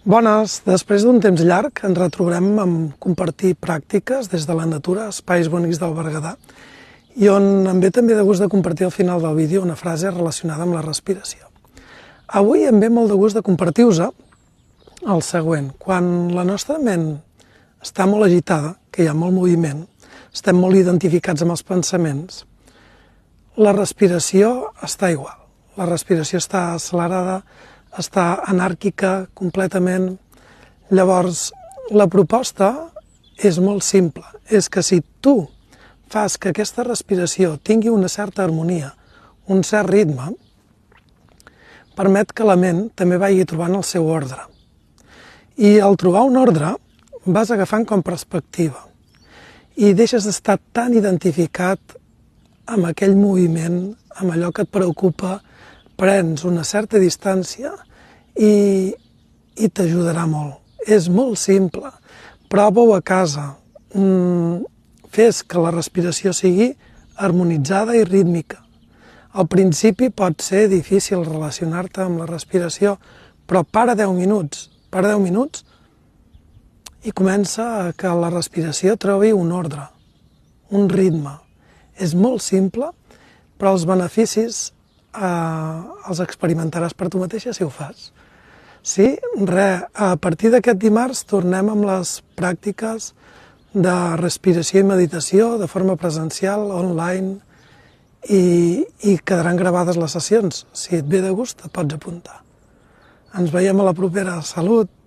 Bones, després d'un temps llarg ens retrobem amb compartir pràctiques des de la natura, espais bonics del Berguedà, i on em ve també de gust de compartir al final del vídeo una frase relacionada amb la respiració. Avui em ve molt de gust de compartir-vos el següent. Quan la nostra ment està molt agitada, que hi ha molt moviment, estem molt identificats amb els pensaments, la respiració està igual. La respiració està accelerada, està anàrquica completament. Llavors, la proposta és molt simple. És que si tu fas que aquesta respiració tingui una certa harmonia, un cert ritme, permet que la ment també vagi trobant el seu ordre. I al trobar un ordre vas agafant com perspectiva i deixes d'estar tan identificat amb aquell moviment, amb allò que et preocupa, prens una certa distància i t'ajudarà molt. És molt simple. Prova-ho a casa. Fes que la respiració sigui harmonitzada i rítmica. Al principi pot ser difícil relacionar-te amb la respiració, però para 10 minuts. Para 10 minuts i comença a que la respiració trobi un ordre, un ritme. És molt simple, però els beneficis els experimentaràs per tu mateixa si ho fas. Sí? A partir d'aquest dimarts tornem amb les pràctiques de respiració i meditació de forma presencial, online, i quedaran gravades les sessions. Si et ve de gust, et pots apuntar. Ens veiem a la propera. Salut!